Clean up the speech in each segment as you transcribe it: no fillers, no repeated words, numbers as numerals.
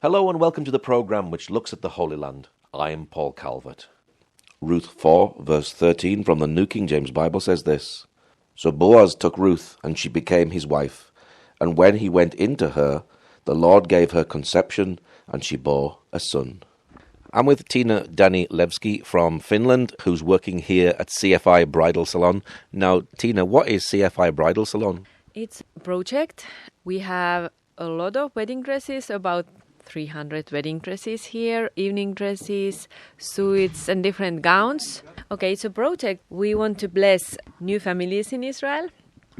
Hello and welcome to the program which looks at the Holy Land. I am Paul Calvert. Ruth 4, verse 13 from the New King James Bible says this: So Boaz took Ruth, and she became his wife. And when he went into her, the Lord gave her conception, and she bore a son. I'm with Tiina Dani Levski from Finland, who's working here at CFI Bridal Salon. Now, Tiina, what is CFI Bridal Salon? It's a project. We have a lot of wedding dresses, about 300 wedding dresses here, evening dresses, suits and different gowns. Okay, it's a project. We want to bless new families in Israel,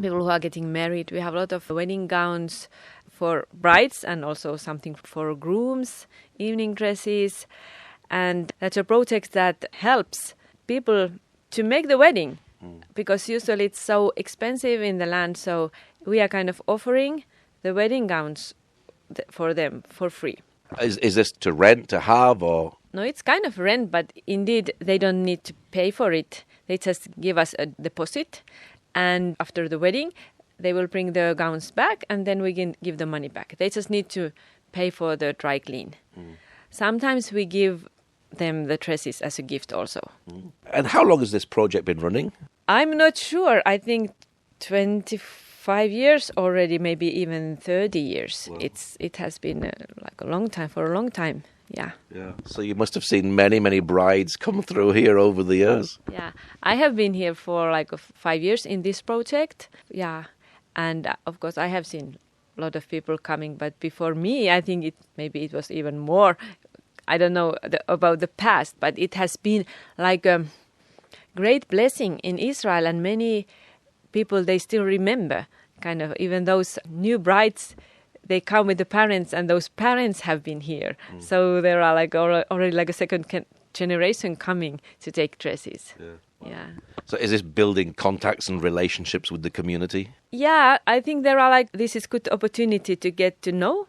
people who are getting married. We have a lot of wedding gowns for brides and also something for grooms, evening dresses. And that's a project that helps people to make the wedding because usually it's so expensive in the land. So we are kind of offering the wedding gowns for them for free. Is this to rent, to have, or...? No, it's kind of rent, but indeed they don't need to pay for it. They just give us a deposit, and after the wedding, they will bring the gowns back, and then we can give the money back. They just need to pay for the dry clean. Sometimes we give them the dresses as a gift also. And how long has this project been running? I'm not sure. I think 25 years already, maybe even 30 years. Wow. It has been a long time. Yeah. So you must have seen many brides come through here over the years. Yeah. I have been here for 5 years in this project. Yeah. And of course I have seen a lot of people coming, but before me I think maybe it was even more. I don't know about the past, but it has been like a great blessing in Israel, and many people, they still remember, kind of, even those new brides, they come with the parents, and those parents have been here. So there are already a second generation coming to take dresses. Yeah. So is this building contacts and relationships with the community? Yeah, I think there are this is good opportunity to get to know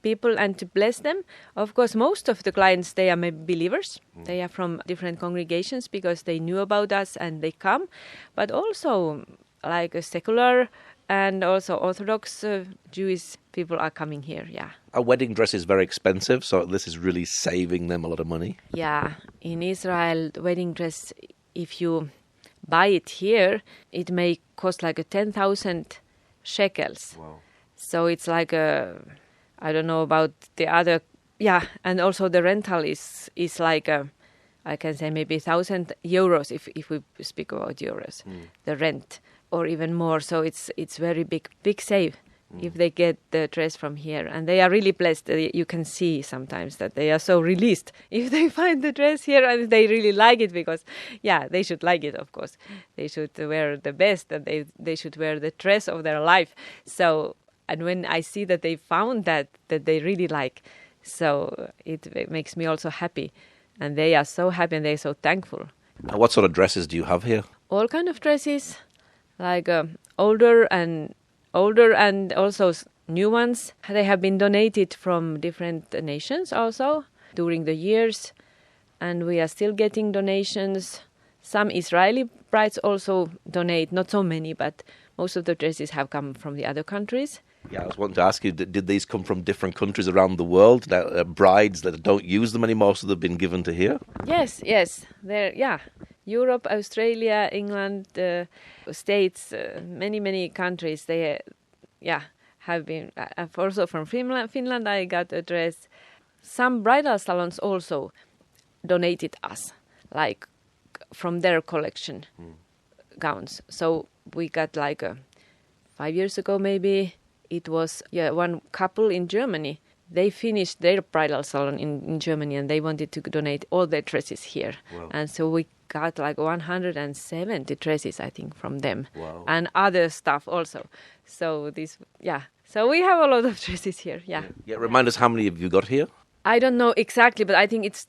people and to bless them. Of course, most of the clients, they are maybe believers. They are from different congregations because they knew about us and they come. But also a secular and also Orthodox Jewish people are coming here, yeah. A wedding dress is very expensive, so this is really saving them a lot of money. Yeah, in Israel, the wedding dress, if you buy it here, it may cost 10,000 shekels. Wow. So it's I don't know about the other, yeah, and also the rental is I can say maybe 1,000 euros if we speak about euros, the rent, or even more. So it's very big save if they get the dress from here, and they are really blessed. You can see sometimes that they are so released if they find the dress here and they really like it, because they should like it, of course. They should wear the best, and they should wear the dress of their life. So. And when I see that they found that they really like, so it makes me also happy. And they are so happy and they're so thankful. What sort of dresses do you have here? All kind of dresses, older and also new ones. They have been donated from different nations also during the years. And we are still getting donations. Some Israeli brides also donate, not so many, but most of the dresses have come from the other countries. Yeah, I was wanting to ask you, did these come from different countries around the world? Brides that don't use them anymore, so they've been given to here? Yes. Europe, Australia, England, States, many countries. They, have been. Also from Finland, I got a dress. Some bridal salons also donated us, from their collection gowns. So we got 5 years ago maybe. It was one couple in Germany. They finished their bridal salon in Germany, and they wanted to donate all their dresses here. Wow. And so we got 170 dresses, I think, from them. Wow. And other stuff also. So so we have a lot of dresses here. Yeah. Remind us, how many have you got here? I don't know exactly, but I think it's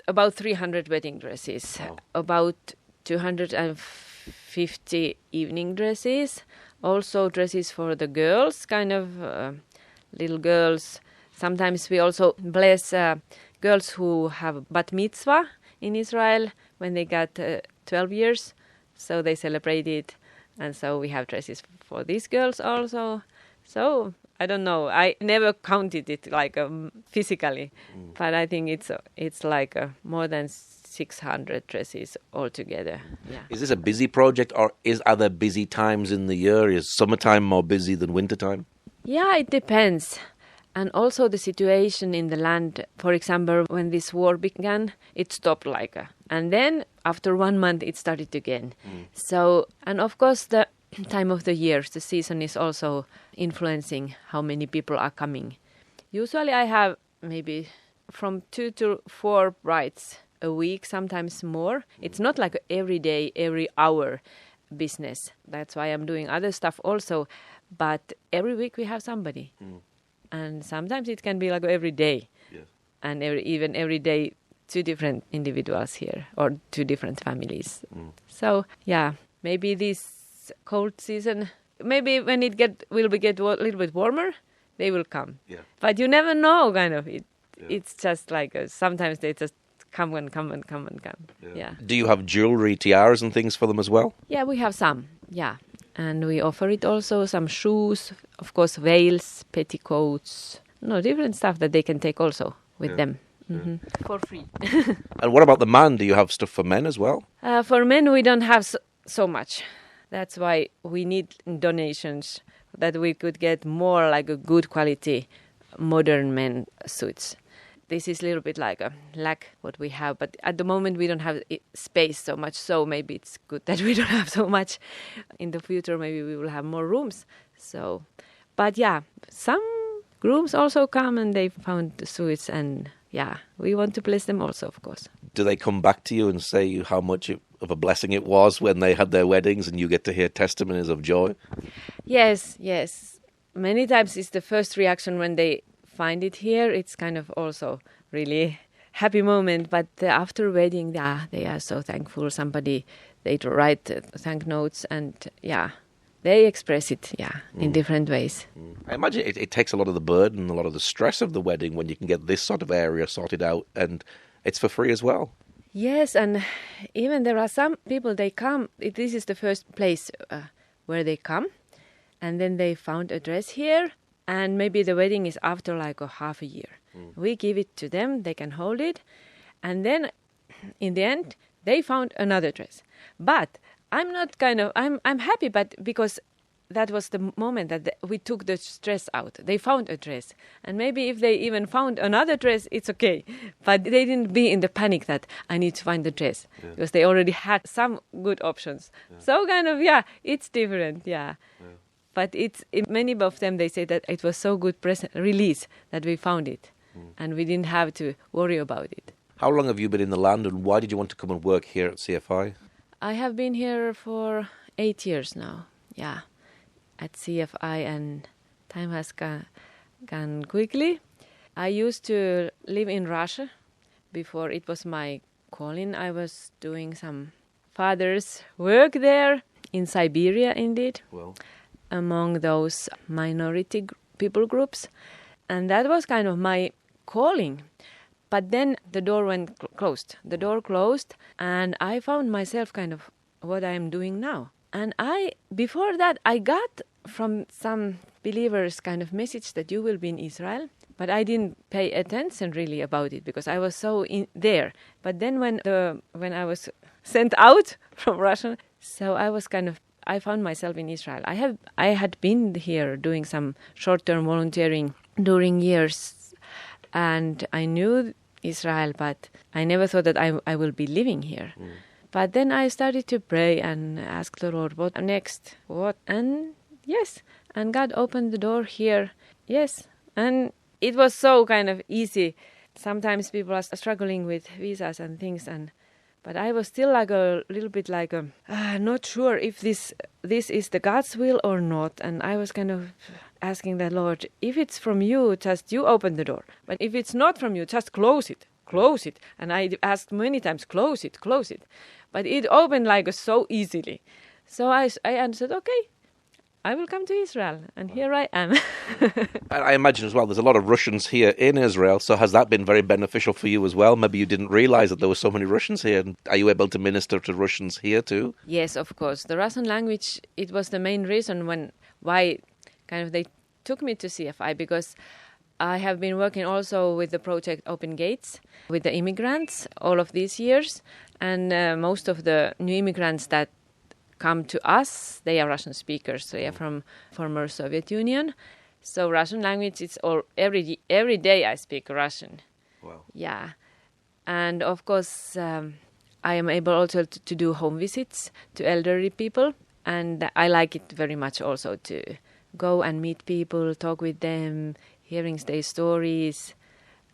about 300 wedding dresses. Wow. About 250 evening dresses. Also dresses for the girls, kind of little girls. Sometimes we also bless girls who have bat mitzvah in Israel when they got 12 years. So they celebrate it. And so we have dresses for these girls also. So I don't know. I never counted it like physically, but I think it's like more than 600 dresses altogether. Yeah. Is this a busy project, or are there busy times in the year? Is summertime more busy than wintertime? Yeah, it depends. And also the situation in the land. For example, when this war began, it stopped and then after 1 month it started again. So, and of course the time of the year, the season is also influencing how many people are coming. Usually I have maybe from 2 to 4 brides a week, sometimes more. It's not like every day, every hour business. That's why I'm doing other stuff also. But every week we have somebody. And sometimes it can be like every day. Yes. And even every day 2 different individuals here or 2 different families. So, yeah, maybe this cold season, maybe when it will get a little bit warmer, they will come. Yeah. But you never know, kind of. It's just like sometimes they just come and come. Yeah. Do you have jewelry, tiaras and things for them as well? Yeah, we have some. Yeah. And we offer it also, some shoes, of course, veils, petticoats, different stuff that they can take also with them. For free. And what about the man? Do you have stuff for men as well? For men, we don't have so much. That's why we need donations, that we could get more like a good quality modern men suits. This is a little bit like a lack what we have, but at the moment we don't have space so much, so maybe it's good that we don't have so much. In the future maybe we will have more rooms. So, but yeah, some grooms also come and they found the suits, and yeah, we want to bless them also, of course. Do they come back to you and say how much of a blessing it was when they had their weddings, and you get to hear testimonies of joy? Yes. Many times it's the first reaction when they find it here. It's kind of also really happy moment, but after wedding, they are so thankful. They write thank notes, and they express it in different ways. I imagine it takes a lot of the burden, a lot of the stress of the wedding when you can get this sort of area sorted out, and it's for free as well. Yes, and even there are some people, they come, this is the first place where they come, and then they found a dress here, and maybe the wedding is after like a half a year. We give it to them, they can hold it, and then in the end, they found another dress. But I'm not I'm happy, but because that was the moment that we took the stress out. They found a dress. And maybe if they even found another dress, it's okay. But they didn't be in the panic that I need to find the dress. Because they already had some good options. So it's different, But many of them, they say that it was so good release that we found it. And we didn't have to worry about it. How long have you been in the land, and why did you want to come and work here at CFI? I have been here for 8 years now, at CFI, and time has gone quickly. I used to live in Russia before it was my calling. I was doing some father's work there in Siberia, indeed, among those minority people groups. And that was kind of my calling. But then the door closed. The door closed, and I found myself kind of what I am doing now. And before that, I got from some believers kind of message that you will be in Israel, but I didn't pay attention really about it because I was so in there. But then when I was sent out from Russia, so I found myself in Israel. I had been here doing some short-term volunteering during years, and I knew Israel, but I never thought that I will be living here. But then I started to pray and ask the Lord, what next? What? And yes, and God opened the door here. Yes, and it was so kind of easy. Sometimes people are struggling with visas and things, but I was still like a little bit like not sure if this is the God's will or not. And I was kind of asking the Lord, if it's from you, just you open the door. But if it's not from you, just close it. And I asked many times, close it. But it opened like so easily. So I answered, okay, I will come to Israel. And here I am. I imagine as well, there's a lot of Russians here in Israel. So has that been very beneficial for you as well? Maybe you didn't realize that there were so many Russians here. Are you able to minister to Russians here too? Yes, of course. The Russian language, it was the main reason why kind of they took me to CFI because I have been working also with the project Open Gates with the immigrants all of these years. And most of the new immigrants that come to us, they are Russian speakers. They are from former Soviet Union. So Russian language, it's all every day I speak Russian. Wow. Yeah. And of course, I am able also to do home visits to elderly people. And I like it very much also to go and meet people, talk with them, hearing their stories,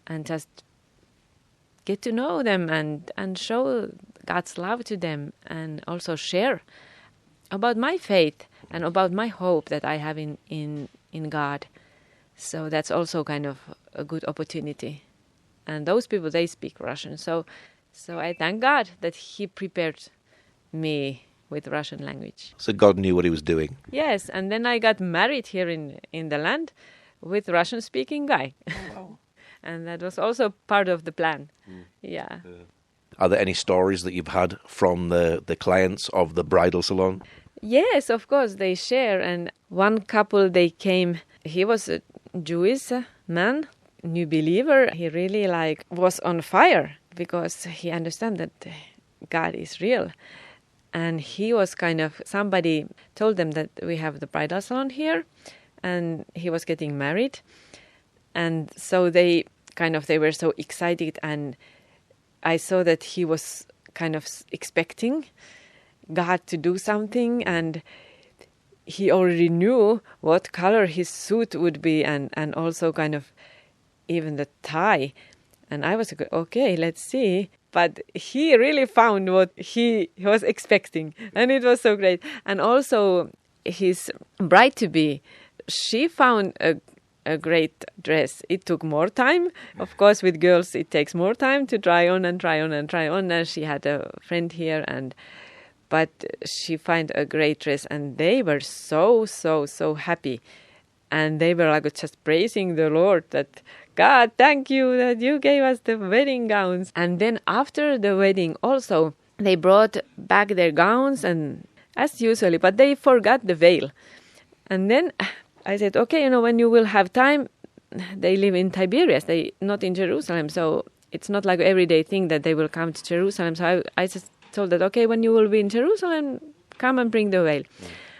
and just get to know them and show God's love to them, and also share about my faith and about my hope that I have in God. So that's also kind of a good opportunity. And those people, they speak Russian. So I thank God that He prepared me with Russian language. So God knew what He was doing. Yes, and then I got married here in the land with Russian-speaking guy. Oh, wow. And that was also part of the plan. Yeah. Are there any stories that you've had from the clients of the bridal salon? Yes, of course, they share. And one couple, they came, he was a Jewish man, new believer. He really was on fire because he understood that God is real. And he was somebody told them that we have the bridal salon here, and he was getting married. And so they were so excited, and I saw that he was expecting God to do something, and he already knew what color his suit would be, and also even the tie. And I was okay, let's see. But he really found what he was expecting, and it was so great. And also his bride-to-be, she found a great dress. It took more time. Of course, with girls, it takes more time to try on and try on and try on. And she had a friend here, but she found a great dress, and they were so happy. And they were just praising the Lord that, God, thank you that you gave us the wedding gowns. And then after the wedding also, they brought back their gowns, and as usually, but they forgot the veil. And then I said, okay, when you will have time, they live in Tiberias, they not in Jerusalem, so it's not like an everyday thing that they will come to Jerusalem. So I just told that, okay, when you will be in Jerusalem, come and bring the veil.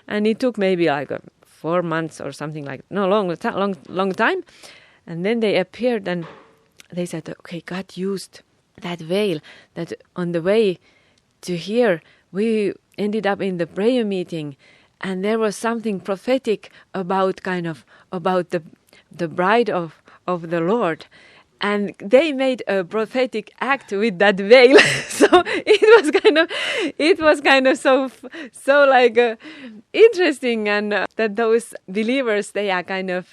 And it took maybe 4 months or something long time. And then they appeared, and they said, okay, God used that veil, that on the way to here, we ended up in the prayer meeting, and there was something prophetic about the bride of the Lord. And they made a prophetic act with that veil. So it was so interesting, and that those believers, they are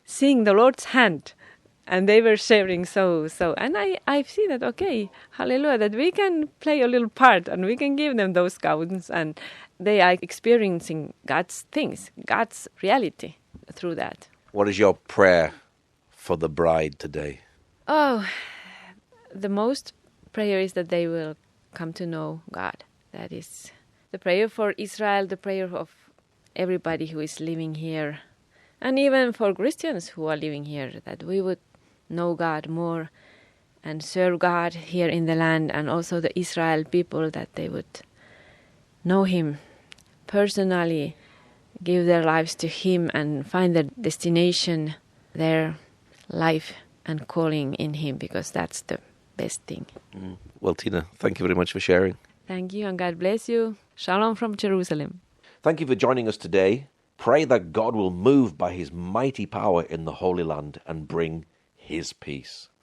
seeing the Lord's hand. And they were sharing so. And I see that, okay, hallelujah, that we can play a little part, and we can give them those gowns, and they are experiencing God's things, God's reality through that. What is your prayer for the bride today? Oh, the most prayer is that they will come to know God. That is the prayer for Israel, the prayer of everybody who is living here, and even for Christians who are living here, that we would know God more and serve God here in the land, and also the Israel people, that they would know Him personally, give their lives to Him, and find their destination, their life and calling in Him, because that's the best thing. Well, Tiina, thank you very much for sharing. Thank you, and God bless you. Shalom from Jerusalem. Thank you for joining us today. Pray that God will move by His mighty power in the Holy Land and bring His peace.